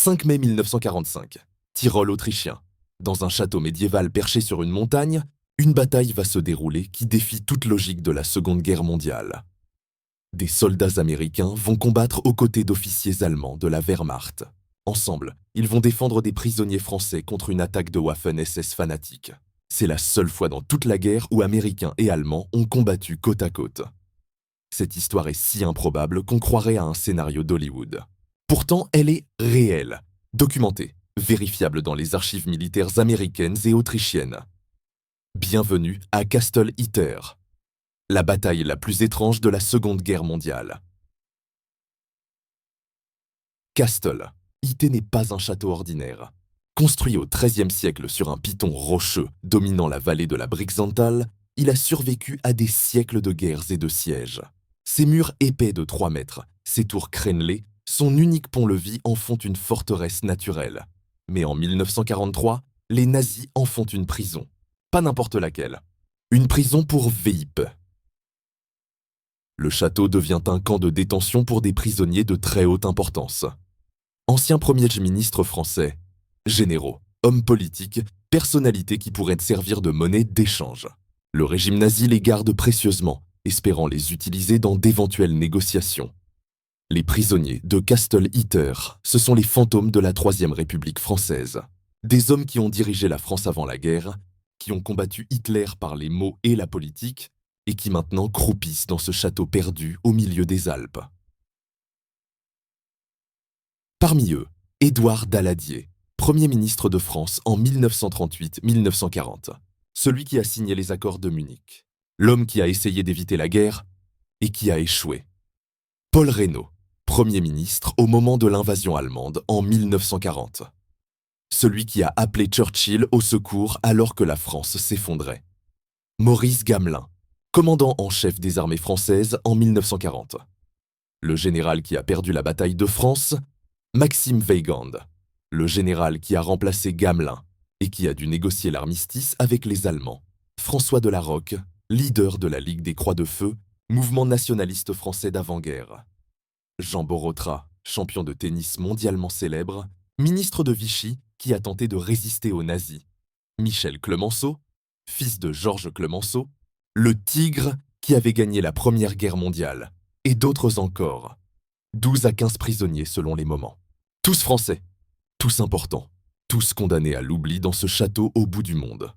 5 mai 1945, Tyrol autrichien. Dans un château médiéval perché sur une montagne, une bataille va se dérouler qui défie toute logique de la Seconde Guerre mondiale. Des soldats américains vont combattre aux côtés d'officiers allemands de la Wehrmacht. Ensemble, ils vont défendre des prisonniers français contre une attaque de Waffen-SS fanatiques. C'est la seule fois dans toute la guerre où Américains et Allemands ont combattu côte à côte. Cette histoire est si improbable qu'on croirait à un scénario d'Hollywood. Pourtant, elle est réelle, documentée, vérifiable dans les archives militaires américaines et autrichiennes. Bienvenue à Castle Heather, la bataille la plus étrange de la Seconde Guerre mondiale. Castle Heather n'est pas un château ordinaire. Construit au XIIIe siècle sur un piton rocheux dominant la vallée de la Brixental, il a survécu à des siècles de guerres et de sièges. Ses murs épais de 3 mètres, ses tours crénelées, son unique pont-levis en font une forteresse naturelle. Mais en 1943, les nazis en font une prison. Pas n'importe laquelle. Une prison pour VIP. Le château devient un camp de détention pour des prisonniers de très haute importance. Anciens premiers ministres français, généraux, hommes politiques, personnalités qui pourraient servir de monnaie d'échange. Le régime nazi les garde précieusement, espérant les utiliser dans d'éventuelles négociations. Les prisonniers de Castle Heather, ce sont les fantômes de la Troisième République française. Des hommes qui ont dirigé la France avant la guerre, qui ont combattu Hitler par les mots et la politique, et qui maintenant croupissent dans ce château perdu au milieu des Alpes. Parmi eux, Édouard Daladier, Premier ministre de France en 1938-1940, celui qui a signé les accords de Munich, l'homme qui a essayé d'éviter la guerre et qui a échoué. Paul Reynaud, Premier ministre au moment de l'invasion allemande en 1940, celui qui a appelé Churchill au secours alors que la France s'effondrait. Maurice Gamelin, commandant en chef des armées françaises en 1940. Le général qui a perdu la bataille de France, Maxime Weygand, le général qui a remplacé Gamelin et qui a dû négocier l'armistice avec les Allemands. François Delarocque, leader de la Ligue des Croix de Feu, mouvement nationaliste français d'avant-guerre. Jean Borotra, champion de tennis mondialement célèbre, ministre de Vichy qui a tenté de résister aux nazis. Michel Clemenceau, fils de Georges Clemenceau, le Tigre qui avait gagné la Première Guerre mondiale, et d'autres encore. 12 à 15 prisonniers selon les moments. Tous français, tous importants, tous condamnés à l'oubli dans ce château au bout du monde.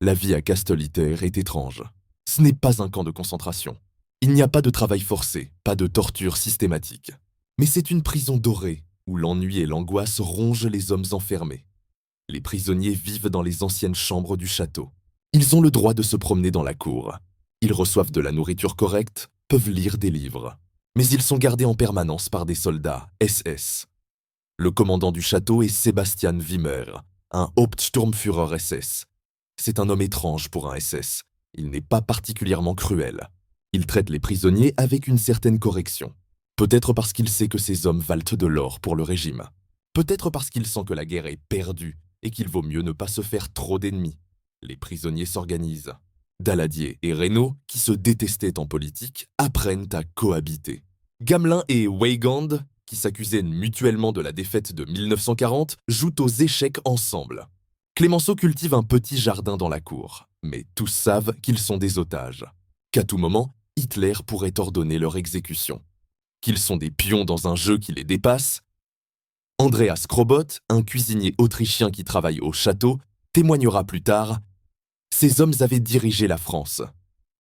La vie à Castle Heather est étrange. Ce n'est pas un camp de concentration. Il n'y a pas de travail forcé, pas de torture systématique. Mais c'est une prison dorée, où l'ennui et l'angoisse rongent les hommes enfermés. Les prisonniers vivent dans les anciennes chambres du château. Ils ont le droit de se promener dans la cour. Ils reçoivent de la nourriture correcte, peuvent lire des livres. Mais ils sont gardés en permanence par des soldats SS. Le commandant du château est Sebastian Wimmer, un Hauptsturmführer SS. C'est un homme étrange pour un SS. Il n'est pas particulièrement cruel. Il traite les prisonniers avec une certaine correction. Peut-être parce qu'il sait que ces hommes valent de l'or pour le régime. Peut-être parce qu'il sent que la guerre est perdue et qu'il vaut mieux ne pas se faire trop d'ennemis. Les prisonniers s'organisent. Daladier et Reynaud, qui se détestaient en politique, apprennent à cohabiter. Gamelin et Weygand, qui s'accusaient mutuellement de la défaite de 1940, jouent aux échecs ensemble. Clemenceau cultive un petit jardin dans la cour, mais tous savent qu'ils sont des otages. Qu'à tout moment, Hitler pourrait ordonner leur exécution. Qu'ils sont des pions dans un jeu qui les dépasse. Andreas Krobot, un cuisinier autrichien qui travaille au château, témoignera plus tard « Ces hommes avaient dirigé la France.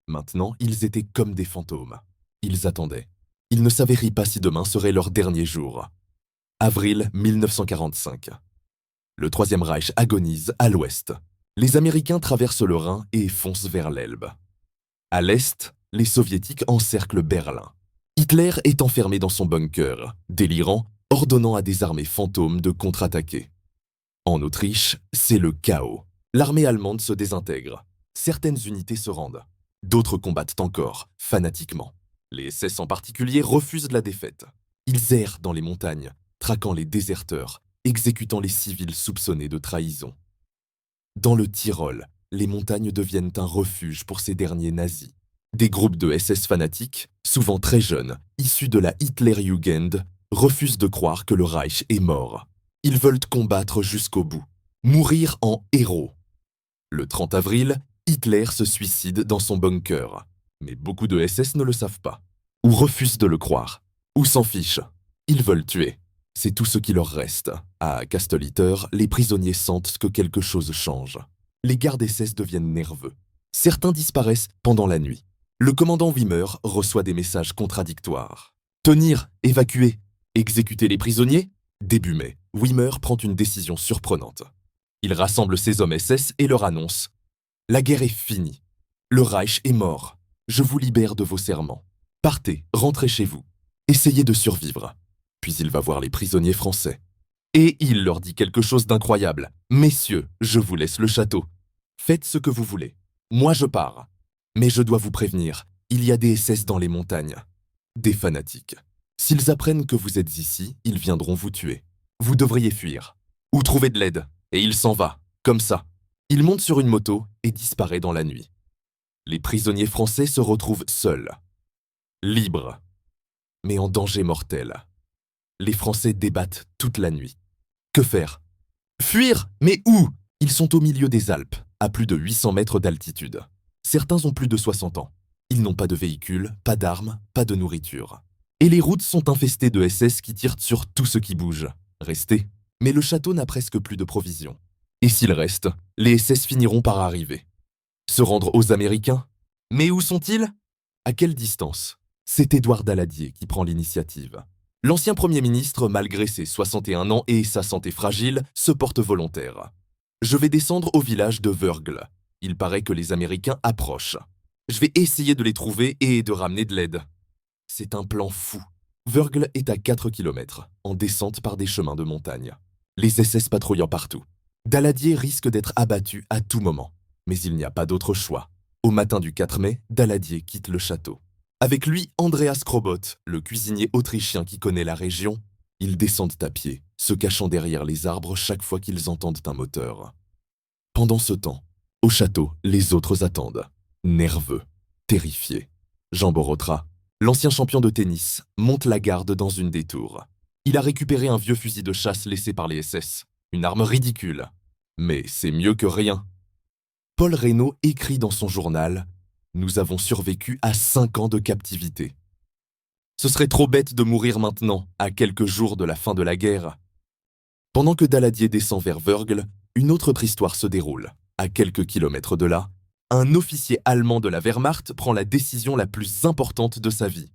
Maintenant, ils étaient comme des fantômes. Ils attendaient. Ils ne savaient pas si demain serait leur dernier jour. » Avril 1945. Le Troisième Reich agonise à l'ouest. Les Américains traversent le Rhin et foncent vers l'Elbe. À l'est, les Soviétiques encerclent Berlin. Hitler est enfermé dans son bunker, délirant, ordonnant à des armées fantômes de contre-attaquer. En Autriche, c'est le chaos. L'armée allemande se désintègre. Certaines unités se rendent. D'autres combattent encore, fanatiquement. Les SS en particulier refusent la défaite. Ils errent dans les montagnes, traquant les déserteurs, exécutant les civils soupçonnés de trahison. Dans le Tyrol, les montagnes deviennent un refuge pour ces derniers nazis. Des groupes de SS fanatiques, souvent très jeunes, issus de la Hitlerjugend, refusent de croire que le Reich est mort. Ils veulent combattre jusqu'au bout, mourir en héros. Le 30 avril, Hitler se suicide dans son bunker. Mais beaucoup de SS ne le savent pas, ou refusent de le croire, ou s'en fichent. Ils veulent tuer. C'est tout ce qui leur reste. À Kasteliter, les prisonniers sentent que quelque chose change. Les gardes SS deviennent nerveux. Certains disparaissent pendant la nuit. Le commandant Wimmer reçoit des messages contradictoires. Tenir, évacuer, exécuter les prisonniers? Début mai, Wimmer prend une décision surprenante. Il rassemble ses hommes SS et leur annonce « La guerre est finie. Le Reich est mort. Je vous libère de vos serments. Partez, rentrez chez vous. Essayez de survivre. » Puis il va voir les prisonniers français. Et il leur dit quelque chose d'incroyable. « Messieurs, je vous laisse le château. Faites ce que vous voulez. Moi je pars. Mais je dois vous prévenir, il y a des SS dans les montagnes. Des fanatiques. S'ils apprennent que vous êtes ici, ils viendront vous tuer. Vous devriez fuir. Ou trouver de l'aide. » Et il s'en va, comme ça. Il monte sur une moto et disparaît dans la nuit. Les prisonniers français se retrouvent seuls, libres, mais en danger mortel. Les Français débattent toute la nuit. Que faire? Fuir? Mais où? Ils sont au milieu des Alpes, à plus de 800 mètres d'altitude. Certains ont plus de 60 ans. Ils n'ont pas de véhicule, pas d'armes, pas de nourriture. Et les routes sont infestées de SS qui tirent sur tout ce qui bouge. Restez. Mais le château n'a presque plus de provisions. Et s'il reste, les SS finiront par arriver. Se rendre aux Américains? Mais où sont-ils? À quelle distance? C'est Édouard Daladier qui prend l'initiative. L'ancien Premier ministre, malgré ses 61 ans et sa santé fragile, se porte volontaire. Je vais descendre au village de Wörgl. Il paraît que les Américains approchent. Je vais essayer de les trouver et de ramener de l'aide. C'est un plan fou. Wörgl est à 4 km, en descente par des chemins de montagne. Les SS patrouillant partout. Daladier risque d'être abattu à tout moment. Mais il n'y a pas d'autre choix. Au matin du 4 mai, Daladier quitte le château. Avec lui, Andreas Krobot, le cuisinier autrichien qui connaît la région. Ils descendent à pied, se cachant derrière les arbres chaque fois qu'ils entendent un moteur. Pendant ce temps, au château, les autres attendent. Nerveux, terrifiés. Jean Borotra, l'ancien champion de tennis, monte la garde dans une des tours. Il a récupéré un vieux fusil de chasse laissé par les SS. Une arme ridicule. Mais c'est mieux que rien. Paul Reynaud écrit dans son journal « Nous avons survécu à 5 ans de captivité. Ce serait trop bête de mourir maintenant, à quelques jours de la fin de la guerre. » Pendant que Daladier descend vers Wörgl, une autre histoire se déroule. À quelques kilomètres de là, un officier allemand de la Wehrmacht prend la décision la plus importante de sa vie.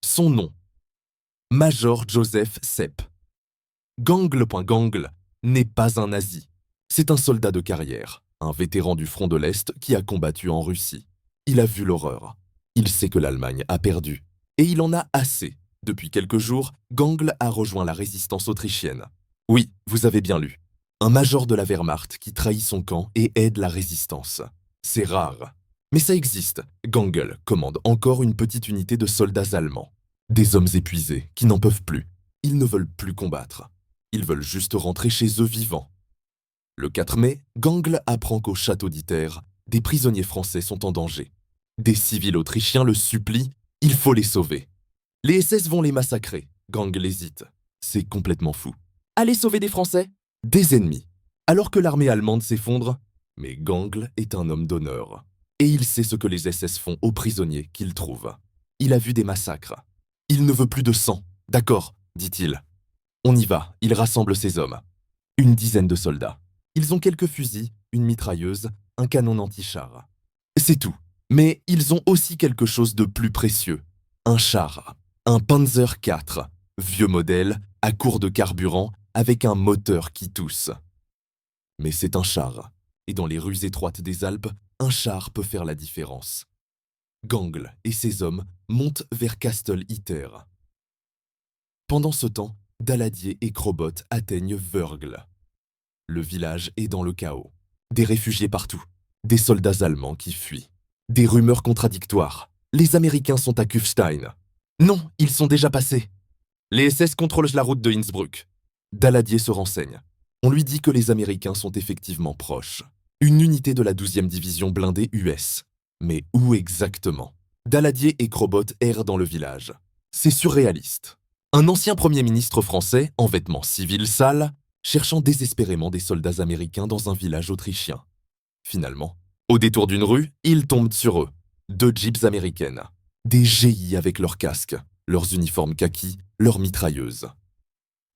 Son nom, Major Joseph Sepp. Gangle n'est pas un nazi. C'est un soldat de carrière, un vétéran du front de l'Est qui a combattu en Russie. Il a vu l'horreur. Il sait que l'Allemagne a perdu. Et il en a assez. Depuis quelques jours, Gangle a rejoint la résistance autrichienne. Oui, vous avez bien lu. Un major de la Wehrmacht qui trahit son camp et aide la résistance. C'est rare. Mais ça existe. Gangle commande encore une petite unité de soldats allemands. Des hommes épuisés, qui n'en peuvent plus. Ils ne veulent plus combattre. Ils veulent juste rentrer chez eux vivants. Le 4 mai, Gangle apprend qu'au château d'Iter, des prisonniers français sont en danger. Des civils autrichiens le supplient, il faut les sauver. Les SS vont les massacrer. Gangle hésite. C'est complètement fou. Allez sauver des Français? Des ennemis. Alors que l'armée allemande s'effondre, mais Gangle est un homme d'honneur. Et il sait ce que les SS font aux prisonniers qu'ils trouvent. Il a vu des massacres. Il ne veut plus de sang. D'accord, dit-il. On y va, il rassemble ses hommes. Une dizaine de soldats. Ils ont quelques fusils, une mitrailleuse, un canon anti-char. C'est tout. Mais ils ont aussi quelque chose de plus précieux. Un char. Un Panzer IV. Vieux modèle, à court de carburant, avec un moteur qui tousse. Mais c'est un char. Et dans les rues étroites des Alpes, un char peut faire la différence. Gangle et ses hommes montent vers Kastel-Iter. Pendant ce temps, Daladier et Krobot atteignent Wörgl. Le village est dans le chaos. Des réfugiés partout. Des soldats allemands qui fuient. Des rumeurs contradictoires. Les Américains sont à Kufstein. Non, ils sont déjà passés. Les SS contrôlent la route de Innsbruck. Daladier se renseigne. On lui dit que les Américains sont effectivement proches. Une unité de la 12e division blindée US. Mais où exactement? Daladier et Krobot errent dans le village. C'est surréaliste. Un ancien Premier ministre français, en vêtements civils sales, cherchant désespérément des soldats américains dans un village autrichien. Finalement, au détour d'une rue, ils tombent sur eux. 2 jeeps américaines. Des GI avec leurs casques, leurs uniformes kaki, leurs mitrailleuses.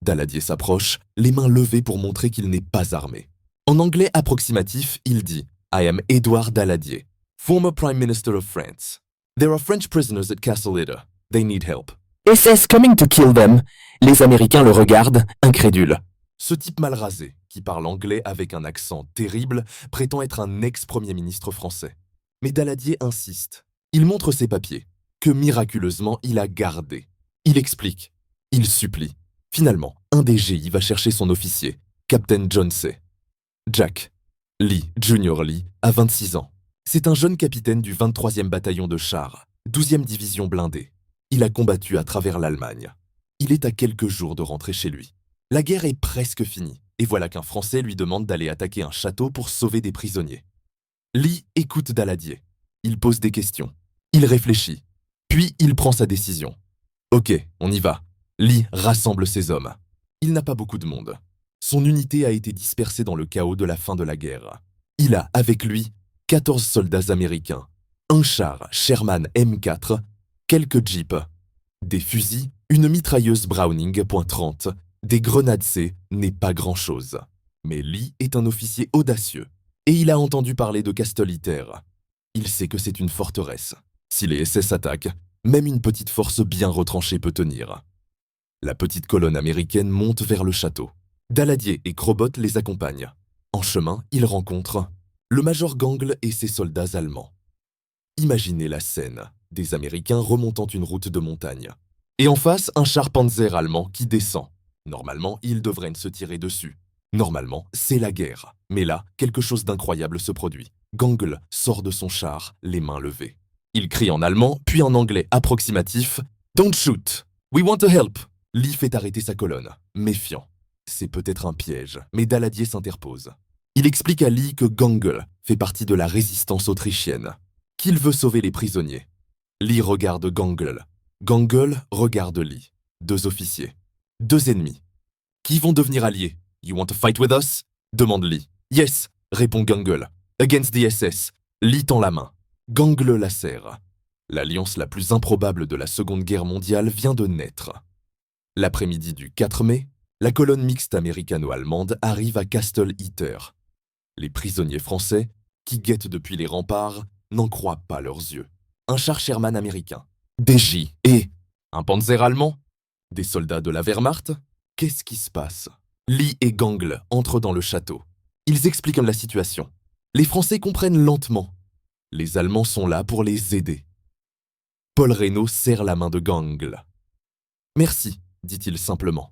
Daladier s'approche, les mains levées pour montrer qu'il n'est pas armé. En anglais approximatif, il dit « I am Édouard Daladier, former Prime Minister of France. There are French prisoners at Castle Leader. They need help. SS coming to kill them. Les Américains le regardent, incrédules. » Ce type mal rasé, qui parle anglais avec un accent terrible, prétend être un ex-premier ministre français. Mais Daladier insiste. Il montre ses papiers, que miraculeusement il a gardés. Il explique. Il supplie. Finalement, un des GI va chercher son officier, Captain John C. Jack Lee, Junior Lee, a 26 ans. C'est un jeune capitaine du 23e bataillon de chars, 12e division blindée. Il a combattu à travers l'Allemagne. Il est à quelques jours de rentrer chez lui. La guerre est presque finie, et voilà qu'un Français lui demande d'aller attaquer un château pour sauver des prisonniers. Lee écoute Daladier. Il pose des questions. Il réfléchit. Puis il prend sa décision. Ok, on y va. Lee rassemble ses hommes. Il n'a pas beaucoup de monde. Son unité a été dispersée dans le chaos de la fin de la guerre. Il a, avec lui, 14 soldats américains, un char Sherman M4, quelques jeeps, des fusils, une mitrailleuse Browning .30, des grenades C n'est pas grand-chose. Mais Lee est un officier audacieux, et il a entendu parler de Casteliter. Il sait que c'est une forteresse. Si les SS attaquent, même une petite force bien retranchée peut tenir. La petite colonne américaine monte vers le château. Daladier et Crobot les accompagnent. En chemin, ils rencontrent le major Gangle et ses soldats allemands. Imaginez la scène, des Américains remontant une route de montagne. Et en face, un char Panzer allemand qui descend. Normalement, ils devraient se tirer dessus. Normalement, c'est la guerre. Mais là, quelque chose d'incroyable se produit. Gangle sort de son char, les mains levées. Il crie en allemand, puis en anglais approximatif « Don't shoot! We want to help !» Lee fait arrêter sa colonne, méfiant. C'est peut-être un piège, mais Daladier s'interpose. Il explique à Lee que Gangle fait partie de la résistance autrichienne, qu'il veut sauver les prisonniers. Lee regarde Gangle. Gangle regarde Lee. 2 officiers. 2 ennemis. Qui vont devenir alliés? You want to fight with us? Demande Lee. Yes, répond Gangle. Against the SS. Lee tend la main. Gangle la serre. L'alliance la plus improbable de la Seconde Guerre mondiale vient de naître. L'après-midi du 4 mai, la colonne mixte américano-allemande arrive à Castle Heater. Les prisonniers français, qui guettent depuis les remparts, n'en croient pas leurs yeux. Un char Sherman américain, des J et un Panzer allemand, des soldats de la Wehrmacht. Qu'est-ce qui se passe? Lee et Gangle entrent dans le château. Ils expliquent la situation. Les Français comprennent lentement. Les Allemands sont là pour les aider. Paul Reynaud serre la main de Gangle. « Merci », dit-il simplement.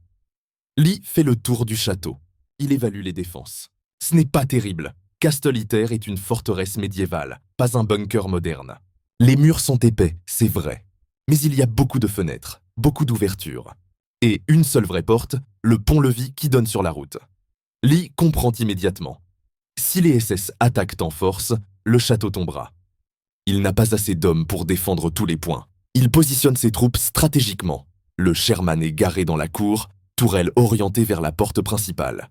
Lee fait le tour du château. Il évalue les défenses. Ce n'est pas terrible. Casteliter est une forteresse médiévale, pas un bunker moderne. Les murs sont épais, c'est vrai. Mais il y a beaucoup de fenêtres, beaucoup d'ouvertures. Et une seule vraie porte, le pont-levis qui donne sur la route. Lee comprend immédiatement. Si les SS attaquent en force, le château tombera. Il n'a pas assez d'hommes pour défendre tous les points. Il positionne ses troupes stratégiquement. Le Sherman est garé dans la cour, tourelle orientée vers la porte principale.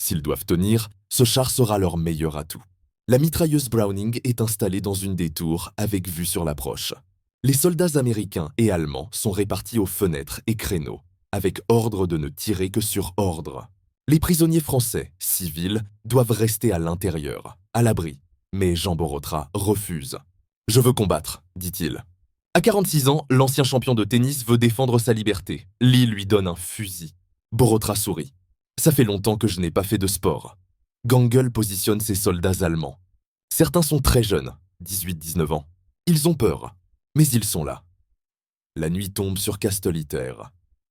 S'ils doivent tenir, ce char sera leur meilleur atout. La mitrailleuse Browning est installée dans une des tours avec vue sur l'approche. Les soldats américains et allemands sont répartis aux fenêtres et créneaux, avec ordre de ne tirer que sur ordre. Les prisonniers français, civils, doivent rester à l'intérieur, à l'abri. Mais Jean Borotra refuse. « Je veux combattre », dit-il. À 46 ans, l'ancien champion de tennis veut défendre sa liberté. Lee lui donne un fusil. Borotra sourit. « Ça fait longtemps que je n'ai pas fait de sport. » Gangle positionne ses soldats allemands. Certains sont très jeunes, 18-19 ans. Ils ont peur, mais ils sont là. La nuit tombe sur Casteliter.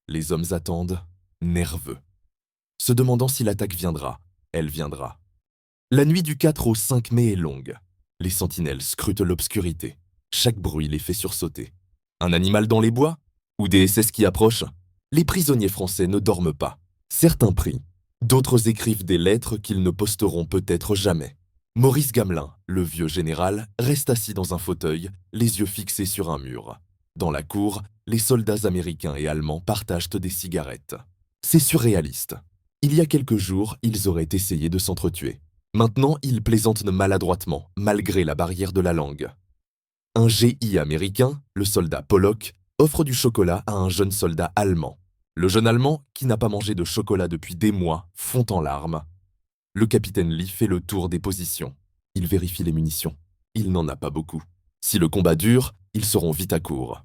Les hommes attendent, nerveux. Se demandant si l'attaque viendra, elle viendra. La nuit du 4 au 5 mai est longue. Les sentinelles scrutent l'obscurité. Chaque bruit les fait sursauter. Un animal dans les bois? Ou des SS qui approchent? Les prisonniers français ne dorment pas. Certains prient. D'autres écrivent des lettres qu'ils ne posteront peut-être jamais. Maurice Gamelin, le vieux général, reste assis dans un fauteuil, les yeux fixés sur un mur. Dans la cour, les soldats américains et allemands partagent des cigarettes. C'est surréaliste. Il y a quelques jours, ils auraient essayé de s'entretuer. Maintenant, ils plaisantent maladroitement, malgré la barrière de la langue. Un GI américain, le soldat Pollock, offre du chocolat à un jeune soldat allemand. Le jeune Allemand, qui n'a pas mangé de chocolat depuis des mois, fond en larmes. Le capitaine Lee fait le tour des positions. Il vérifie les munitions. Il n'en a pas beaucoup. Si le combat dure, ils seront vite à court.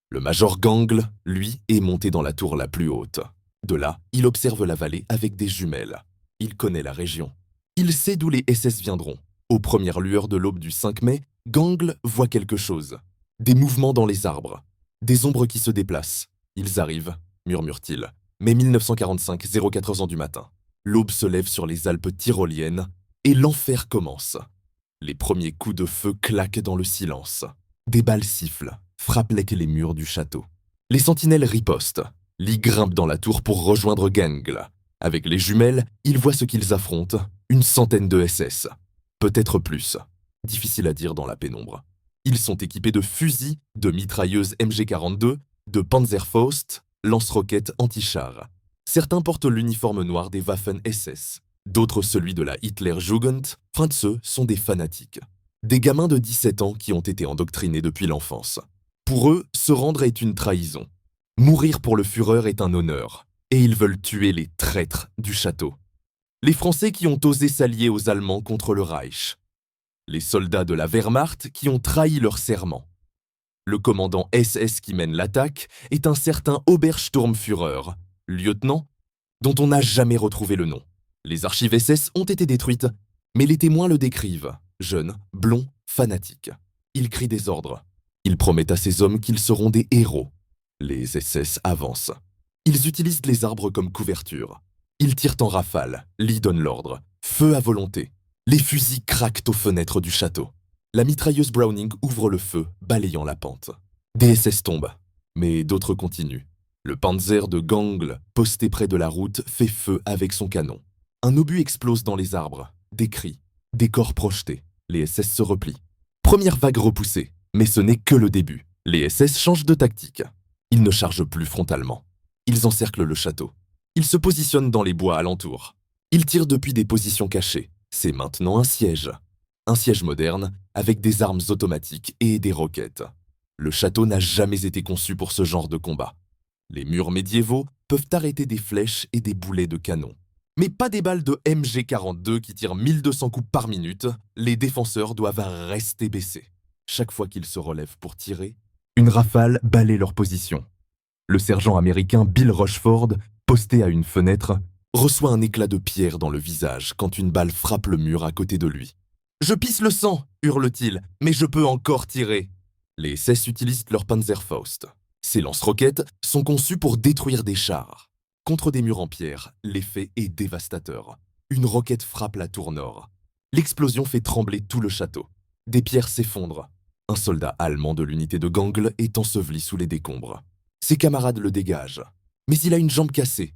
Le major Gangle, lui, est monté dans la tour la plus haute. De là, il observe la vallée avec des jumelles. Il connaît la région. Il sait d'où les SS viendront. Aux premières lueurs de l'aube du 5 mai, Gangle voit quelque chose. Des mouvements dans les arbres. Des ombres qui se déplacent. Ils arrivent, murmure-t-il. Mai 1945, 04 heures du matin. L'aube se lève sur les Alpes tyroliennes et l'enfer commence. Les premiers coups de feu claquent dans le silence. Des balles sifflent, frappent les murs du château. Les sentinelles ripostent. Lee grimpe dans la tour pour rejoindre Gangle. Avec les jumelles, il voit ce qu'ils affrontent, une centaine de SS. Peut-être plus. Difficile à dire dans la pénombre. Ils sont équipés de fusils, de mitrailleuses MG42, de Panzerfaust, lance-roquettes anti-chars. Certains portent l'uniforme noir des Waffen-SS, d'autres celui de la Hitlerjugend, enfin de ceux sont des fanatiques. Des gamins de 17 ans qui ont été endoctrinés depuis l'enfance. Pour eux, se rendre est une trahison. Mourir pour le Führer est un honneur, et ils veulent tuer les traîtres du château. Les Français qui ont osé s'allier aux Allemands contre le Reich. Les soldats de la Wehrmacht qui ont trahi leur serment. Le commandant SS qui mène l'attaque est un certain Obersturmführer, lieutenant, dont on n'a jamais retrouvé le nom. Les archives SS ont été détruites, mais les témoins le décrivent. Jeune, blond, fanatique. Il crie des ordres. Il promet à ses hommes qu'ils seront des héros. Les SS avancent. Ils utilisent les arbres comme couverture. Ils tirent en rafale. Lee donne l'ordre. Feu à volonté. Les fusils craquent aux fenêtres du château. La mitrailleuse Browning ouvre le feu, balayant la pente. Des SS tombent, mais d'autres continuent. Le Panzer de Gangle, posté près de la route, fait feu avec son canon. Un obus explose dans les arbres. Des cris, des corps projetés. Les SS se replient. Première vague repoussée, mais ce n'est que le début. Les SS changent de tactique. Ils ne chargent plus frontalement. Ils encerclent le château. Ils se positionnent dans les bois alentours. Ils tirent depuis des positions cachées. C'est maintenant un siège. Un siège moderne, avec des armes automatiques et des roquettes. Le château n'a jamais été conçu pour ce genre de combat. Les murs médiévaux peuvent arrêter des flèches et des boulets de canon. Mais pas des balles de MG42 qui tirent 1200 coups par minute. Les défenseurs doivent rester baissés. Chaque fois qu'ils se relèvent pour tirer, une rafale balaie leur position. Le sergent américain Bill Rushford, posté à une fenêtre, reçoit un éclat de pierre dans le visage quand une balle frappe le mur à côté de lui. « Je pisse le sang !» hurle-t-il, « mais je peux encore tirer !» Les SS utilisent leur Panzerfaust. Ces lance-roquettes sont conçus pour détruire des chars. Contre des murs en pierre, l'effet est dévastateur. Une roquette frappe la tour nord. L'explosion fait trembler tout le château. Des pierres s'effondrent. Un soldat allemand de l'unité de Gangle est enseveli sous les décombres. Ses camarades le dégagent. Mais il a une jambe cassée.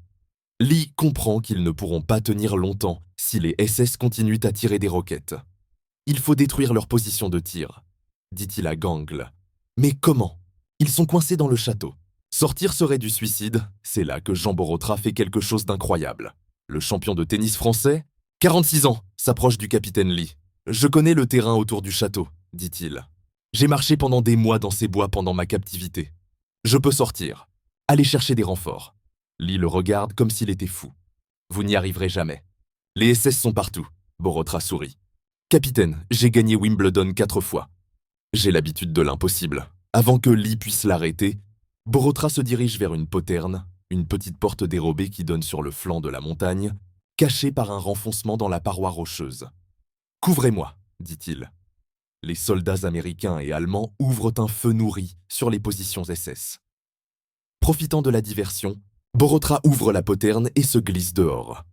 Lee comprend qu'ils ne pourront pas tenir longtemps si les SS continuent à tirer des roquettes. Il faut détruire leur position de tir, dit-il à Gangle. Mais comment? Ils sont coincés dans le château. Sortir serait du suicide, c'est là que Jean Borotra fait quelque chose d'incroyable. Le champion de tennis français, 46 ans, s'approche du capitaine Lee. Je connais le terrain autour du château, dit-il. J'ai marché pendant des mois dans ces bois pendant ma captivité. Je peux sortir. Allez chercher des renforts. Lee le regarde comme s'il était fou. Vous n'y arriverez jamais. Les SS sont partout. Borotra sourit. Capitaine, j'ai gagné Wimbledon 4 fois. J'ai l'habitude de l'impossible. Avant que Lee puisse l'arrêter, Borotra se dirige vers une poterne, une petite porte dérobée qui donne sur le flanc de la montagne, cachée par un renfoncement dans la paroi rocheuse. « Couvrez-moi », dit-il. Les soldats américains et allemands ouvrent un feu nourri sur les positions SS. Profitant de la diversion, Borotra ouvre la poterne et se glisse dehors.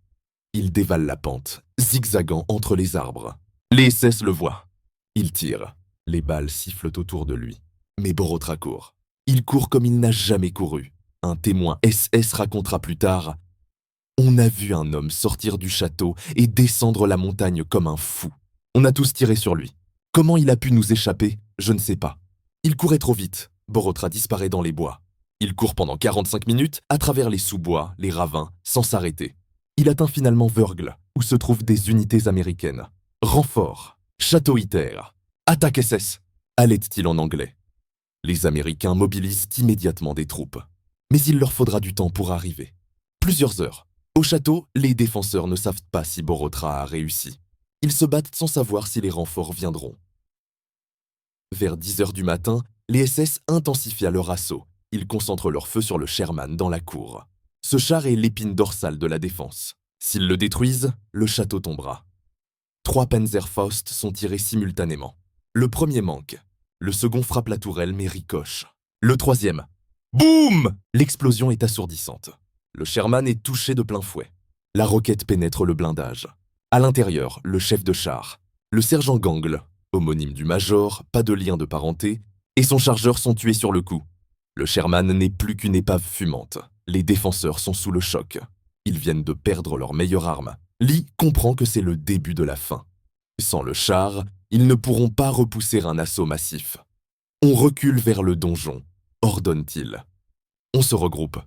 Il dévale la pente, zigzagant entre les arbres. Les SS le voient. Il tire. Les balles sifflent autour de lui. Mais Borotra court. Il court comme il n'a jamais couru. Un témoin SS racontera plus tard « On a vu un homme sortir du château et descendre la montagne comme un fou. On a tous tiré sur lui. Comment il a pu nous échapper, je ne sais pas. Il courait trop vite. Borotra disparaît dans les bois. Il court pendant 45 minutes à travers les sous-bois, les ravins, sans s'arrêter. Il atteint finalement Wörgl, où se trouvent des unités américaines. Renfort, château Hitter, attaque SS, allait-il en anglais. Les Américains mobilisent immédiatement des troupes. Mais il leur faudra du temps pour arriver. Plusieurs heures. Au château, les défenseurs ne savent pas si Borotra a réussi. Ils se battent sans savoir si les renforts viendront. Vers 10 heures du matin, les SS intensifient leur assaut. Ils concentrent leur feu sur le Sherman dans la cour. Ce char est l'épine dorsale de la défense. S'ils le détruisent, le château tombera. 3 Panzerfaust sont tirés simultanément. Le premier manque. Le second frappe la tourelle mais ricoche. Le troisième. Boum! L'explosion est assourdissante. Le Sherman est touché de plein fouet. La roquette pénètre le blindage. À l'intérieur, le chef de char, le sergent Gangle, homonyme du major, pas de lien de parenté, et son chargeur sont tués sur le coup. Le Sherman n'est plus qu'une épave fumante. Les défenseurs sont sous le choc. Ils viennent de perdre leur meilleure arme. Lee comprend que c'est le début de la fin. Sans le char, ils ne pourront pas repousser un assaut massif. On recule vers le donjon, ordonne-t-il. On se regroupe.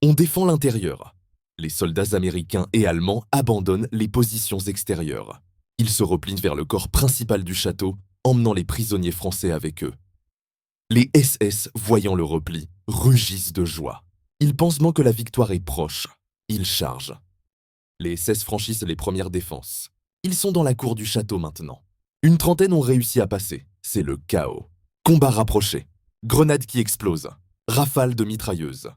On défend l'intérieur. Les soldats américains et allemands abandonnent les positions extérieures. Ils se replient vers le corps principal du château, emmenant les prisonniers français avec eux. Les SS, voyant le repli, rugissent de joie. Ils pensent que la victoire est proche. Ils chargent. Les SS franchissent les premières défenses. Ils sont dans la cour du château maintenant. Une trentaine ont réussi à passer. C'est le chaos. Combat rapproché. Grenades qui explosent. Rafales de mitrailleuses.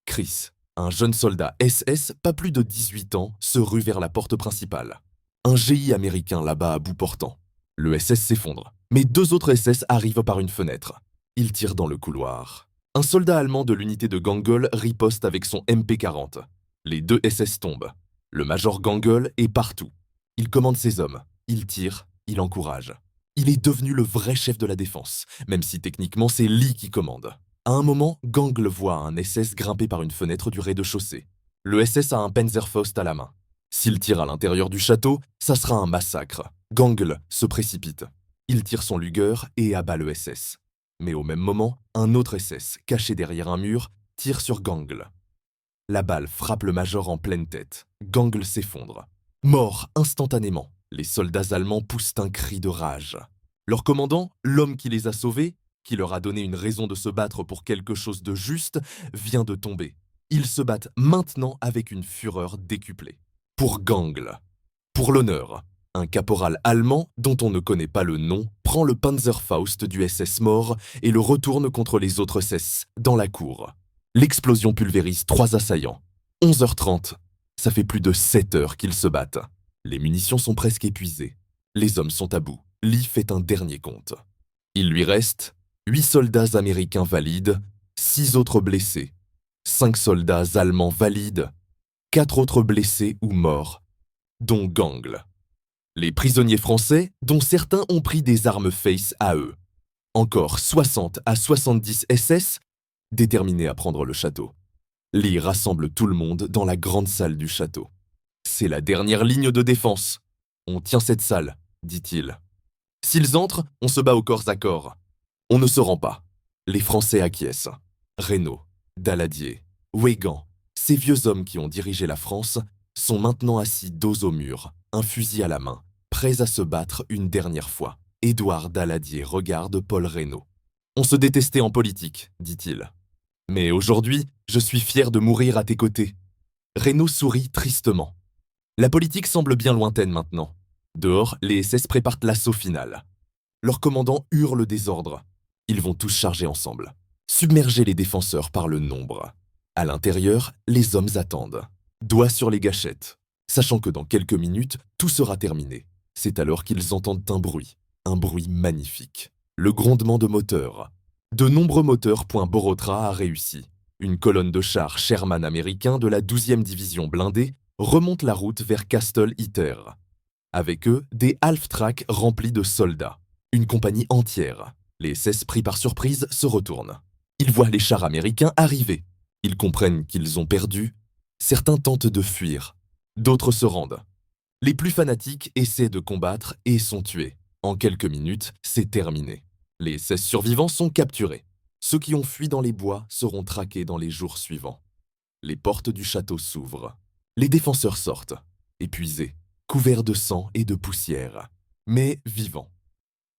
Chris, un jeune soldat SS, pas plus de 18 ans, se rue vers la porte principale. Un GI américain là-bas à bout portant. Le SS s'effondre, mais 2 autres SS arrivent par une fenêtre. Ils tirent dans le couloir. Un soldat allemand de l'unité de Gangle riposte avec son MP40. Les 2 SS tombent. Le major Gangle est partout. Il commande ses hommes. Il tire, il encourage. Il est devenu le vrai chef de la défense, même si techniquement c'est Lee qui commande. À un moment, Gangle voit un SS grimper par une fenêtre du rez-de-chaussée. Le SS a un Panzerfaust à la main. S'il tire à l'intérieur du château, ça sera un massacre. Gangle se précipite. Il tire son Luger et abat le SS. Mais au même moment, un autre SS, caché derrière un mur, tire sur Gangle. La balle frappe le major en pleine tête. Gangle s'effondre. Mort instantanément. Les soldats allemands poussent un cri de rage. Leur commandant, l'homme qui les a sauvés, qui leur a donné une raison de se battre pour quelque chose de juste, vient de tomber. Ils se battent maintenant avec une fureur décuplée. Pour Gangle. Pour l'honneur. Un caporal allemand, dont on ne connaît pas le nom, prend le Panzerfaust du SS mort et le retourne contre les autres SS, dans la cour. L'explosion pulvérise 3 assaillants. 11h30. Ça fait plus de 7 heures qu'ils se battent. Les munitions sont presque épuisées. Les hommes sont à bout. Lee fait un dernier compte. Il lui reste 8 soldats américains valides, 6 autres blessés, 5 soldats allemands valides, 4 autres blessés ou morts, dont Gangle. Les prisonniers français, dont certains ont pris des armes Face à eux. Encore 60 à 70 SS, déterminés à prendre le château. Lee rassemble tout le monde dans la grande salle du château. C'est la dernière ligne de défense. On tient cette salle, dit-il. S'ils entrent, on se bat au corps à corps. On ne se rend pas. Les Français acquiescent. Reynaud, Daladier, Weygand, ces vieux hommes qui ont dirigé la France, sont maintenant assis dos au mur, un fusil à la main, prêts à se battre une dernière fois. Édouard Daladier regarde Paul Reynaud. On se détestait en politique, dit-il. Mais aujourd'hui, je suis fier de mourir à tes côtés. Reynaud sourit tristement. La politique semble bien lointaine maintenant. Dehors, les SS préparent l'assaut final. Leur commandant hurle le désordre. Ils vont tous charger ensemble. Submerger les défenseurs par le nombre. À l'intérieur, les hommes attendent. Doigts sur les gâchettes. Sachant que dans quelques minutes, tout sera terminé. C'est alors qu'ils entendent un bruit magnifique. Le grondement de moteurs. De nombreux moteurs point Borotra a réussi. Une colonne de chars Sherman américains de la 12e division blindée remonte la route vers Castle Hitter. Avec eux, des half-tracks remplis de soldats. Une compagnie entière. Les SS pris par surprise se retournent. Ils voient les chars américains arriver. Ils comprennent qu'ils ont perdu. Certains tentent de fuir. D'autres se rendent. Les plus fanatiques essaient de combattre et sont tués. En quelques minutes, c'est terminé. Les 16 survivants sont capturés. Ceux qui ont fui dans les bois seront traqués dans les jours suivants. Les portes du château s'ouvrent. Les défenseurs sortent, épuisés, couverts de sang et de poussière, mais vivants.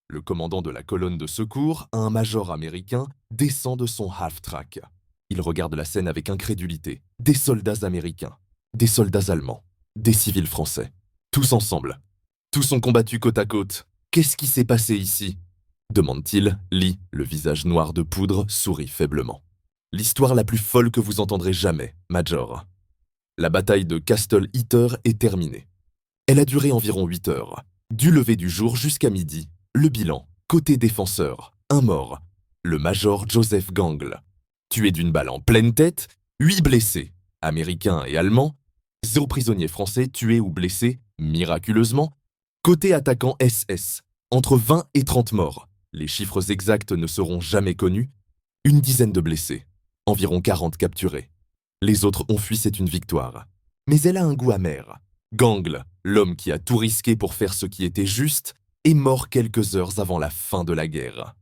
Le commandant de la colonne de secours, un major américain, descend de son half-track. Il regarde la scène avec incrédulité. Des soldats américains, des soldats allemands, des civils français. Tous ensemble. Tous ont combattu côte à côte. Qu'est-ce qui s'est passé ici ? Demande-t-il. Lee, le visage noir de poudre, sourit faiblement. L'histoire la plus folle que vous entendrez jamais, Major. La bataille de Castle Heater est terminée. Elle a duré environ 8 heures. Du lever du jour jusqu'à midi, le bilan, côté défenseur, un mort, le major Joseph Gangle. Tué d'une balle en pleine tête, 8 blessés, américains et allemands, 0 prisonniers français tués ou blessés, miraculeusement. Côté attaquant SS, entre 20 et 30 morts, les chiffres exacts ne seront jamais connus, une dizaine de blessés, environ 40 capturés. Les autres ont fui, c'est une victoire. Mais elle a un goût amer. Gangle, l'homme qui a tout risqué pour faire ce qui était juste, est mort quelques heures avant la fin de la guerre.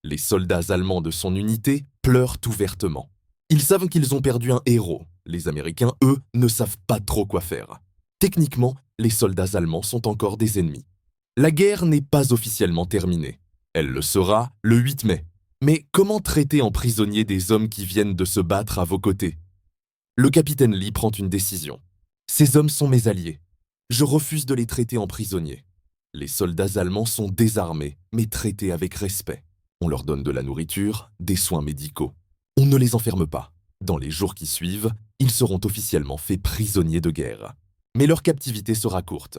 Les soldats allemands de son unité pleurent ouvertement. Ils savent qu'ils ont perdu un héros. Les Américains, eux, ne savent pas trop quoi faire. Techniquement, les soldats allemands sont encore des ennemis. La guerre n'est pas officiellement terminée. Elle le sera le 8 mai. Mais comment traiter en prisonniers des hommes qui viennent de se battre à vos côtés ? Le capitaine Lee prend une décision. Ces hommes sont mes alliés. Je refuse de les traiter en prisonniers. Les soldats allemands sont désarmés, mais traités avec respect. On leur donne de la nourriture, des soins médicaux. On ne les enferme pas. Dans les jours qui suivent, ils seront officiellement faits prisonniers de guerre. Mais leur captivité sera courte.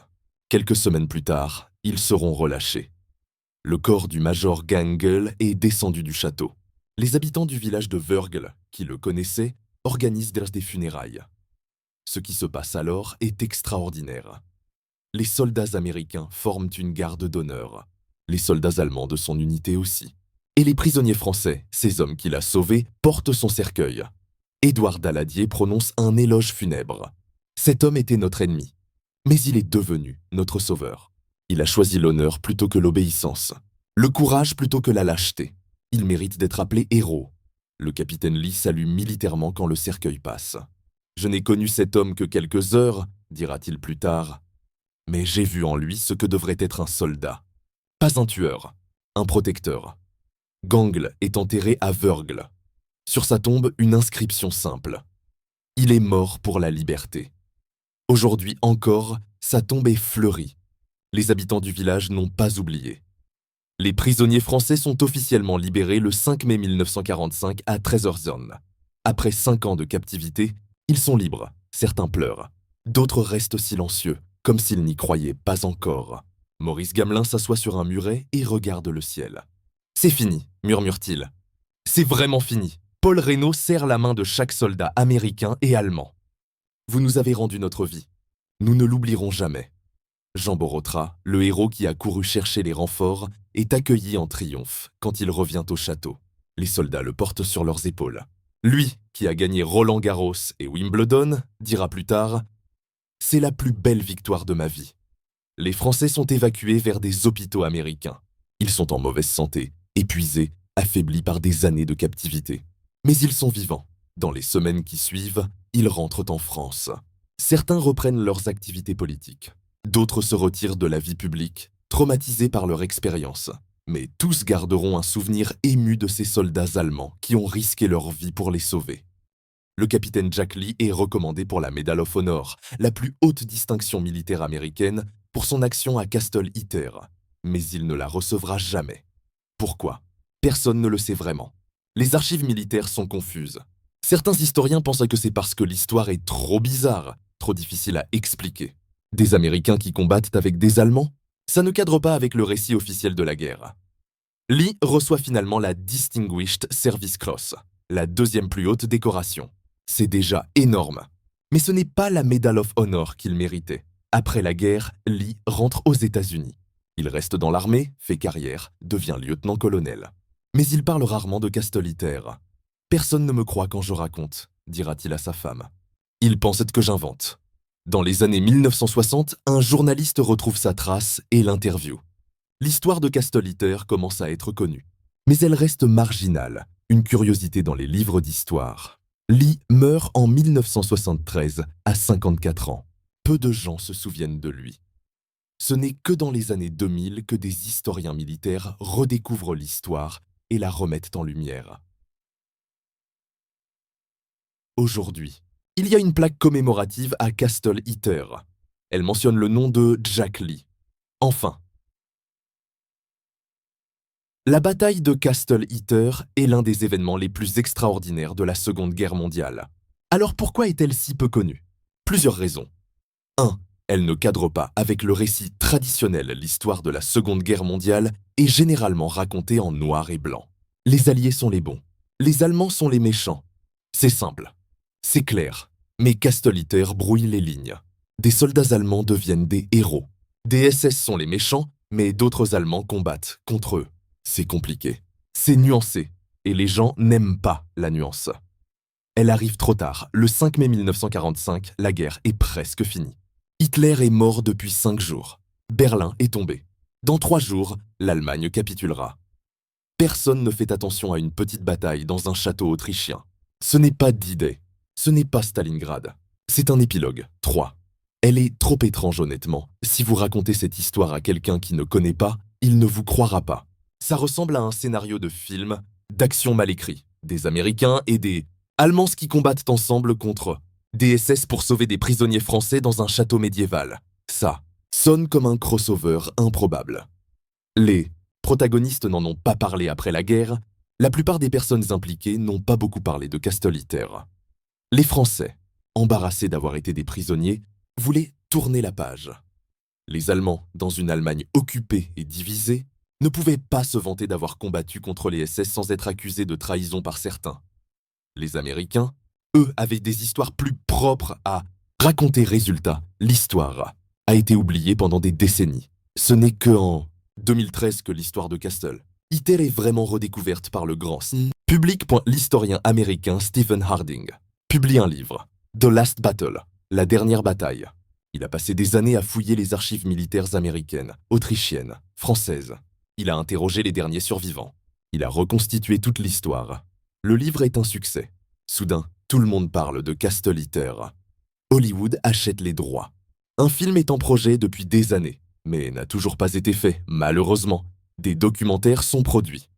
Quelques semaines plus tard, ils seront relâchés. Le corps du major Gangle est descendu du château. Les habitants du village de Wörgl, qui le connaissaient, organisent des funérailles. Ce qui se passe alors est extraordinaire. Les soldats américains forment une garde d'honneur. Les soldats allemands de son unité aussi. Et les prisonniers français, ces hommes qu'il a sauvés, portent son cercueil. Édouard Daladier prononce un éloge funèbre. Cet homme était notre ennemi, mais il est devenu notre sauveur. Il a choisi l'honneur plutôt que l'obéissance, le courage plutôt que la lâcheté. Il mérite d'être appelé héros. Le capitaine Lee salue militairement quand le cercueil passe. « Je n'ai connu cet homme que quelques heures, dira-t-il plus tard, mais j'ai vu en lui ce que devrait être un soldat. Pas un tueur, un protecteur. » Gangle est enterré à Wörgl. Sur sa tombe, une inscription simple. Il est mort pour la liberté. Aujourd'hui encore, sa tombe est fleurie. Les habitants du village n'ont pas oublié. Les prisonniers français sont officiellement libérés le 5 mai 1945 à Trezorson. Après 5 ans de captivité, ils sont libres. Certains pleurent. D'autres restent silencieux, comme s'ils n'y croyaient pas encore. Maurice Gamelin s'assoit sur un muret et regarde le ciel. « C'est fini », murmure-t-il. « C'est vraiment fini. » Paul Reynaud serre la main de chaque soldat américain et allemand. « Vous nous avez rendu notre vie. Nous ne l'oublierons jamais. » Jean Borotra, le héros qui a couru chercher les renforts, est accueilli en triomphe quand il revient au château. Les soldats le portent sur leurs épaules. Lui, qui a gagné Roland-Garros et Wimbledon, dira plus tard « C'est la plus belle victoire de ma vie. » Les Français sont évacués vers des hôpitaux américains. Ils sont en mauvaise santé, épuisés, affaiblis par des années de captivité. Mais ils sont vivants. Dans les semaines qui suivent, ils rentrent en France. Certains reprennent leurs activités politiques. D'autres se retirent de la vie publique, traumatisés par leur expérience. Mais tous garderont un souvenir ému de ces soldats allemands qui ont risqué leur vie pour les sauver. Le capitaine Jack Lee est recommandé pour la Medal of Honor, la plus haute distinction militaire américaine, pour son action à Castle Heater. Mais il ne la recevra jamais. Pourquoi ? Personne ne le sait vraiment. Les archives militaires sont confuses. Certains historiens pensent que c'est parce que l'histoire est trop bizarre, trop difficile à expliquer. Des Américains qui combattent avec des Allemands ? Ça ne cadre pas avec le récit officiel de la guerre. Lee reçoit finalement la Distinguished Service Cross, la deuxième plus haute décoration. C'est déjà énorme. Mais ce n'est pas la Medal of Honor qu'il méritait. Après la guerre, Lee rentre aux États-Unis. Il reste dans l'armée, fait carrière, devient lieutenant-colonel. Mais il parle rarement de Castle Heater. « Personne ne me croit quand je raconte », dira-t-il à sa femme. « Ils pensent que j'invente. » Dans les années 1960, un journaliste retrouve sa trace et l'interview. L'histoire de Castle Heater commence à être connue. Mais elle reste marginale, une curiosité dans les livres d'histoire. Lee meurt en 1973 à 54 ans. Peu de gens se souviennent de lui. Ce n'est que dans les années 2000 que des historiens militaires redécouvrent l'histoire et la remettent en lumière. Aujourd'hui, il y a une plaque commémorative à Castle Heather. Elle mentionne le nom de Jack Lee. Enfin, la bataille de Castle Heather est l'un des événements les plus extraordinaires de la Seconde Guerre mondiale. Alors pourquoi est-elle si peu connue? Plusieurs raisons. 1. Elle ne cadre pas avec le récit traditionnel. L'histoire de la Seconde Guerre mondiale est généralement racontée en noir et blanc. Les Alliés sont les bons. Les Allemands sont les méchants. C'est simple. C'est clair. Mais Castle Heather brouille les lignes. Des soldats allemands deviennent des héros. Des SS sont les méchants, mais d'autres Allemands combattent contre eux. C'est compliqué. C'est nuancé. Et les gens n'aiment pas la nuance. Elle arrive trop tard. Le 5 mai 1945, la guerre est presque finie. Hitler est mort depuis 5 jours. Berlin est tombé. Dans 3 jours, l'Allemagne capitulera. Personne ne fait attention à une petite bataille dans un château autrichien. Ce n'est pas D-Day. Ce n'est pas Stalingrad. C'est un épilogue. 3. Elle est trop étrange honnêtement. Si vous racontez cette histoire à quelqu'un qui ne connaît pas, il ne vous croira pas. Ça ressemble à un scénario de film, d'action mal écrit. Des Américains et des Allemands qui combattent ensemble contre des SS pour sauver des prisonniers français dans un château médiéval. Ça sonne comme un crossover improbable. Les protagonistes n'en ont pas parlé après la guerre. La plupart des personnes impliquées n'ont pas beaucoup parlé de Castle Heather. Les Français, embarrassés d'avoir été des prisonniers, voulaient tourner la page. Les Allemands, dans une Allemagne occupée et divisée, ne pouvaient pas se vanter d'avoir combattu contre les SS sans être accusés de trahison par certains. Les Américains, eux, avaient des histoires plus propres à raconter. Résultat, l'histoire a été oubliée pendant des décennies. Ce n'est qu'en 2013 que l'histoire de Castle Heather est vraiment redécouverte par le grand public. L'historien américain Stephen Harding publie un livre, The Last Battle, la dernière bataille. Il a passé des années à fouiller les archives militaires américaines, autrichiennes, françaises. Il a interrogé les derniers survivants. Il a reconstitué toute l'histoire. Le livre est un succès. Soudain, tout le monde parle de Castle Heather. Hollywood achète les droits. Un film est en projet depuis des années, mais n'a toujours pas été fait, malheureusement. Des documentaires sont produits.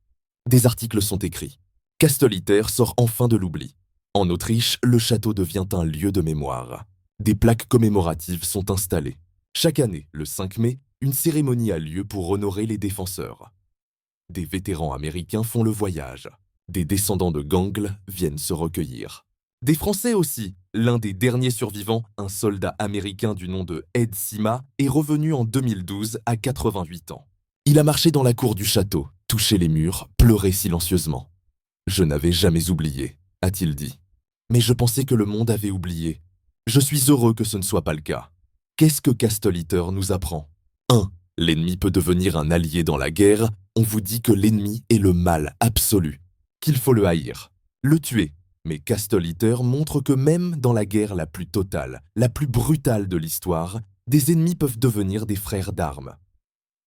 Des articles sont écrits. Castle Heather sort enfin de l'oubli. En Autriche, le château devient un lieu de mémoire. Des plaques commémoratives sont installées. Chaque année, le 5 mai, une cérémonie a lieu pour honorer les défenseurs. Des vétérans américains font le voyage. Des descendants de Gangle viennent se recueillir. Des Français aussi. L'un des derniers survivants, un soldat américain du nom de Ed Sima, est revenu en 2012 à 88 ans. Il a marché dans la cour du château, touché les murs, pleuré silencieusement. « Je n'avais jamais oublié », a-t-il dit. « Mais je pensais que le monde avait oublié. Je suis heureux que ce ne soit pas le cas. » Qu'est-ce que Castle Heather nous apprend? 1. L'ennemi peut devenir un allié dans la guerre. On vous dit que l'ennemi est le mal absolu, qu'il faut le haïr, le tuer. Mais Castle Heather montre que même dans la guerre la plus totale, la plus brutale de l'histoire, des ennemis peuvent devenir des frères d'armes.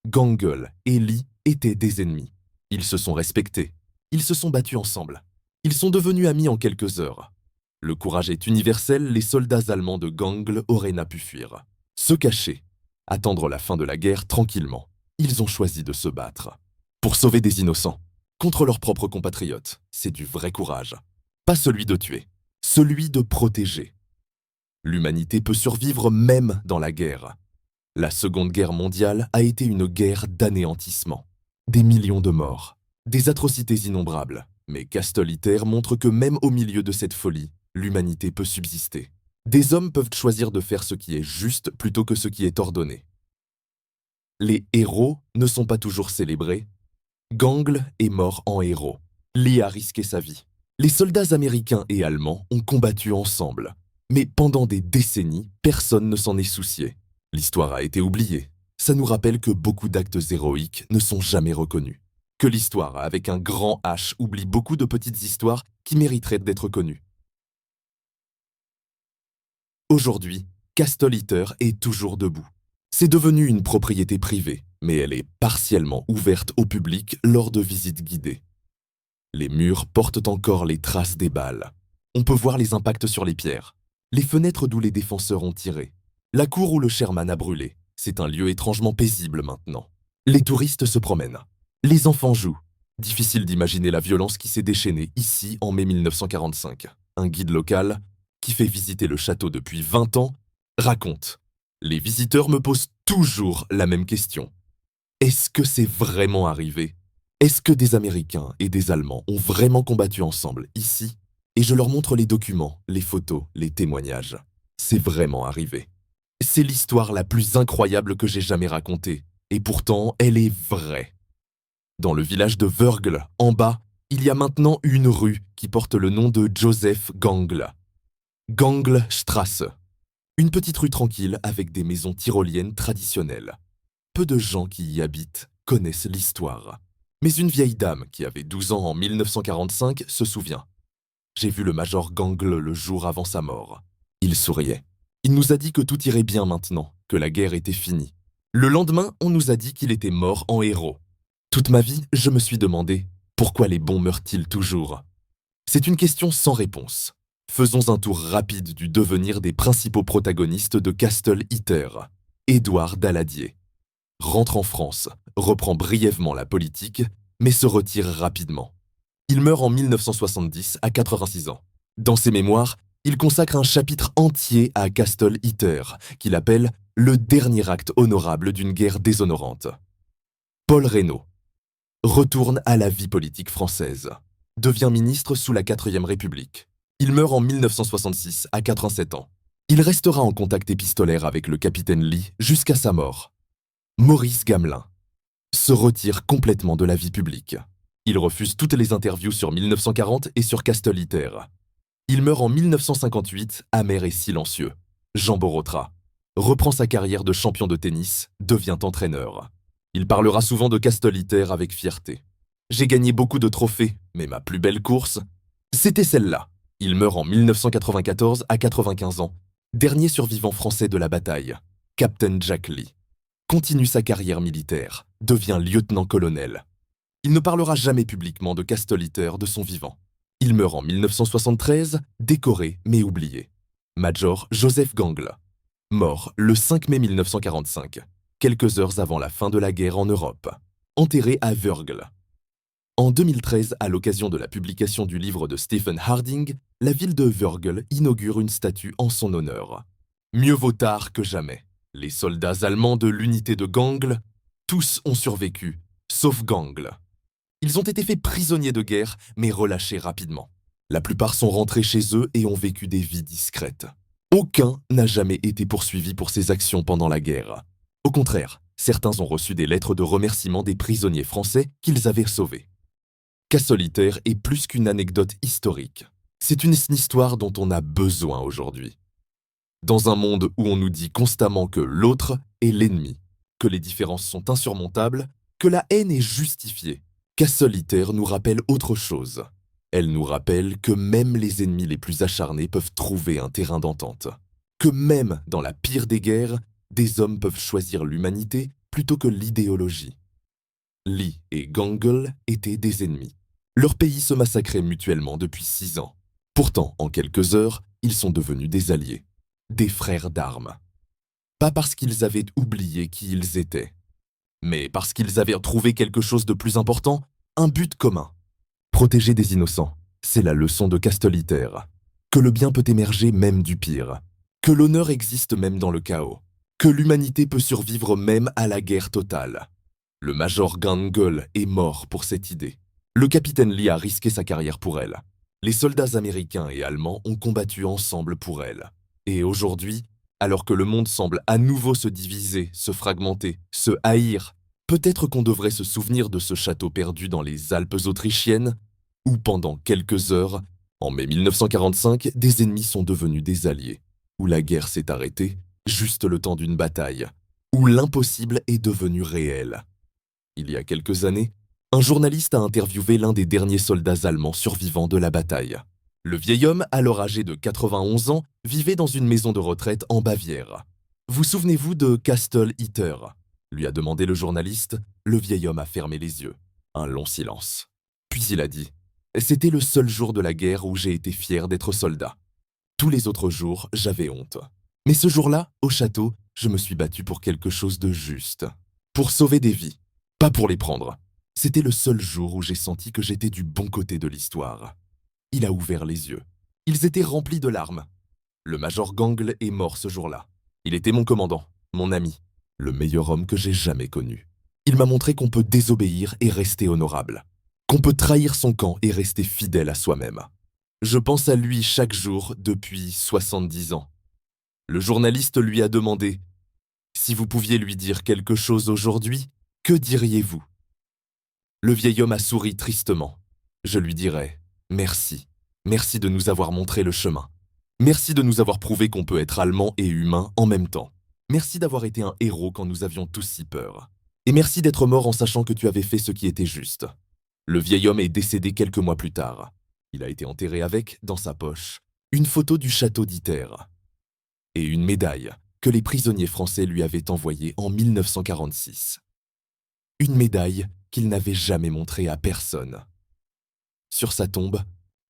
Gangle et Lee étaient des ennemis. Ils se sont respectés. Ils se sont battus ensemble. Ils sont devenus amis en quelques heures. Le courage est universel. Les soldats allemands de Gangle auraient pu fuir, se cacher, attendre la fin de la guerre tranquillement. Ils ont choisi de se battre. Pour sauver des innocents, contre leurs propres compatriotes. C'est du vrai courage. Pas celui de tuer, celui de protéger. L'humanité peut survivre même dans la guerre. La Seconde Guerre mondiale a été une guerre d'anéantissement. Des millions de morts, des atrocités innombrables. Mais Castle Heather montre que même au milieu de cette folie, l'humanité peut subsister. Des hommes peuvent choisir de faire ce qui est juste plutôt que ce qui est ordonné. Les héros ne sont pas toujours célébrés. Gangle est mort en héros. Lee a risqué sa vie. Les soldats américains et allemands ont combattu ensemble. Mais pendant des décennies, personne ne s'en est soucié. L'histoire a été oubliée. Ça nous rappelle que beaucoup d'actes héroïques ne sont jamais reconnus. Que l'histoire, avec un grand H, oublie beaucoup de petites histoires qui mériteraient d'être connues. Aujourd'hui, Castle Heather est toujours debout. C'est devenu une propriété privée, mais elle est partiellement ouverte au public lors de visites guidées. Les murs portent encore les traces des balles. On peut voir les impacts sur les pierres, les fenêtres d'où les défenseurs ont tiré, la cour où le Sherman a brûlé. C'est un lieu étrangement paisible maintenant. Les touristes se promènent. Les enfants jouent. Difficile d'imaginer la violence qui s'est déchaînée ici en mai 1945. Un guide local, qui fait visiter le château depuis 20 ans, raconte: les visiteurs me posent toujours la même question. Est-ce que c'est vraiment arrivé? Est-ce que des Américains et des Allemands ont vraiment combattu ensemble ici? Et je leur montre les documents, les photos, les témoignages. C'est vraiment arrivé. C'est l'histoire la plus incroyable que j'ai jamais racontée. Et pourtant, elle est vraie. Dans le village de Wörgl, en bas, il y a maintenant une rue qui porte le nom de Joseph Gangle. Ganglstrasse. Une petite rue tranquille avec des maisons tyroliennes traditionnelles. Peu de gens qui y habitent connaissent l'histoire. Mais une vieille dame qui avait 12 ans en 1945 se souvient. J'ai vu le major Gangle le jour avant sa mort. Il souriait. Il nous a dit que tout irait bien maintenant, que la guerre était finie. Le lendemain, on nous a dit qu'il était mort en héros. Toute ma vie, je me suis demandé pourquoi les bons meurent-ils toujours? C'est une question sans réponse. Faisons un tour rapide du devenir des principaux protagonistes de Castle Heather. Édouard Daladier rentre en France, reprend brièvement la politique, mais se retire rapidement. Il meurt en 1970 à 86 ans. Dans ses mémoires, il consacre un chapitre entier à Castle Heather, qu'il appelle « le dernier acte honorable d'une guerre déshonorante ». Paul Reynaud retourne à la vie politique française, devient ministre sous la 4e République. Il meurt en 1966 à 87 ans. Il restera en contact épistolaire avec le capitaine Lee jusqu'à sa mort. Maurice Gamelin se retire complètement de la vie publique. Il refuse toutes les interviews sur 1940 et sur Castle Heather. Il meurt en 1958, amer et silencieux. Jean Borotra reprend sa carrière de champion de tennis, devient entraîneur. Il parlera souvent de Castle Heather avec fierté. J'ai gagné beaucoup de trophées, mais ma plus belle course, c'était celle-là. Il meurt en 1994 à 95 ans, dernier survivant français de la bataille. Captain Jack Lee continue sa carrière militaire, devient lieutenant-colonel. Il ne parlera jamais publiquement de Castle Heather de son vivant. Il meurt en 1973, décoré mais oublié. Major Joseph Gangle, mort le 5 mai 1945, quelques heures avant la fin de la guerre en Europe, enterré à Wörgl. En 2013, à l'occasion de la publication du livre de Stephen Harding, la ville de Wörgl inaugure une statue en son honneur. Mieux vaut tard que jamais. Les soldats allemands de l'unité de Gangle, tous ont survécu, sauf Gangle. Ils ont été faits prisonniers de guerre, mais relâchés rapidement. La plupart sont rentrés chez eux et ont vécu des vies discrètes. Aucun n'a jamais été poursuivi pour ses actions pendant la guerre. Au contraire, certains ont reçu des lettres de remerciement des prisonniers français qu'ils avaient sauvés. Castle Heather est plus qu'une anecdote historique. C'est une histoire dont on a besoin aujourd'hui. Dans un monde où on nous dit constamment que l'autre est l'ennemi, que les différences sont insurmontables, que la haine est justifiée, Castle Heather nous rappelle autre chose. Elle nous rappelle que même les ennemis les plus acharnés peuvent trouver un terrain d'entente. Que même dans la pire des guerres, des hommes peuvent choisir l'humanité plutôt que l'idéologie. Lee et Gangle étaient des ennemis. Leurs pays se massacraient mutuellement depuis 6 ans. Pourtant, en quelques heures, ils sont devenus des alliés, des frères d'armes. Pas parce qu'ils avaient oublié qui ils étaient, mais parce qu'ils avaient trouvé quelque chose de plus important, un but commun. Protéger des innocents, c'est la leçon de Castle Heather. Que le bien peut émerger même du pire. Que l'honneur existe même dans le chaos. Que l'humanité peut survivre même à la guerre totale. Le major Gangle est mort pour cette idée. Le capitaine Lee a risqué sa carrière pour elle. Les soldats américains et allemands ont combattu ensemble pour elle. Et aujourd'hui, alors que le monde semble à nouveau se diviser, se fragmenter, se haïr, peut-être qu'on devrait se souvenir de ce château perdu dans les Alpes autrichiennes, où pendant quelques heures, en mai 1945, des ennemis sont devenus des alliés, où la guerre s'est arrêtée, juste le temps d'une bataille, où l'impossible est devenu réel. Il y a quelques années, un journaliste a interviewé l'un des derniers soldats allemands survivants de la bataille. Le vieil homme, alors âgé de 91 ans, vivait dans une maison de retraite en Bavière. « Vous souvenez-vous de Castle Heather ?» lui a demandé le journaliste. Le vieil homme a fermé les yeux. Un long silence. Puis il a dit C'était le seul jour de la guerre où j'ai été fier d'être soldat. Tous les autres jours, j'avais honte. Mais ce jour-là, au château, je me suis battu pour quelque chose de juste. Pour sauver des vies, pas pour les prendre. C'était le seul jour où j'ai senti que j'étais du bon côté de l'histoire. Il a ouvert les yeux. Ils étaient remplis de larmes. Le major Gangle est mort ce jour-là. Il était mon commandant, mon ami, le meilleur homme que j'ai jamais connu. Il m'a montré qu'on peut désobéir et rester honorable, qu'on peut trahir son camp et rester fidèle à soi-même. Je pense à lui chaque jour depuis 70 ans. Le journaliste lui a demandé « Si vous pouviez lui dire quelque chose aujourd'hui, que diriez-vous » Le vieil homme a souri tristement. Je lui dirais « Merci, merci de nous avoir montré le chemin. Merci de nous avoir prouvé qu'on peut être allemand et humain en même temps. Merci d'avoir été un héros quand nous avions tous si peur. Et merci d'être mort en sachant que tu avais fait ce qui était juste. » Le vieil homme est décédé quelques mois plus tard. Il a été enterré avec, dans sa poche, une photo du château d'Iter et une médaille que les prisonniers français lui avaient envoyée en 1946. Une médaille qu'il n'avait jamais montrée à personne. Sur sa tombe,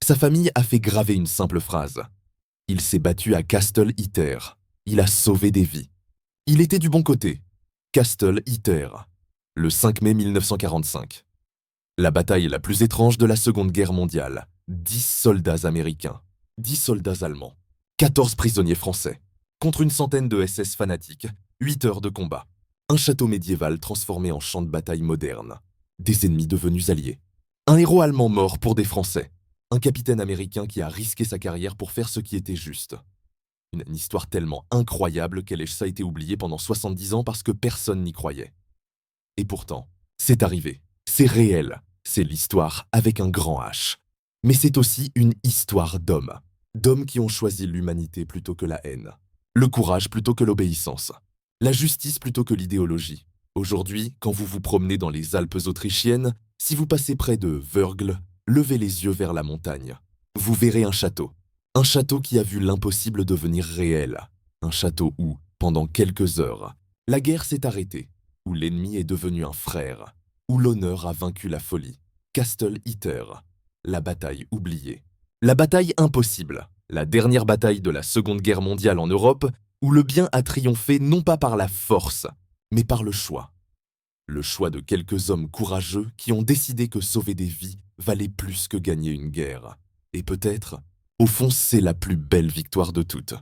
sa famille a fait graver une simple phrase. Il s'est battu à Castle-Iter. Il a sauvé des vies. Il était du bon côté. Castle-Iter, le 5 mai 1945. La bataille la plus étrange de la Seconde Guerre mondiale. 10 soldats américains, 10 soldats allemands, 14 prisonniers français, contre une centaine de SS fanatiques, 8 heures de combat. Un château médiéval transformé en champ de bataille moderne. Des ennemis devenus alliés. Un héros allemand mort pour des Français. Un capitaine américain qui a risqué sa carrière pour faire ce qui était juste. Une histoire tellement incroyable qu'elle a été oubliée pendant 70 ans parce que personne n'y croyait. Et pourtant, c'est arrivé. C'est réel. C'est l'histoire avec un grand H. Mais c'est aussi une histoire d'hommes. D'hommes qui ont choisi l'humanité plutôt que la haine. Le courage plutôt que l'obéissance. La justice plutôt que l'idéologie. Aujourd'hui, quand vous vous promenez dans les Alpes autrichiennes, si vous passez près de Wörgl, levez les yeux vers la montagne. Vous verrez un château. Un château qui a vu l'impossible devenir réel. Un château où, pendant quelques heures, la guerre s'est arrêtée. Où l'ennemi est devenu un frère. Où l'honneur a vaincu la folie. Castle-Iter. La bataille oubliée. La bataille impossible. La dernière bataille de la Seconde Guerre mondiale en Europe, où le bien a triomphé non pas par la force, mais par le choix. Le choix de quelques hommes courageux qui ont décidé que sauver des vies valait plus que gagner une guerre. Et peut-être, au fond, c'est la plus belle victoire de toutes.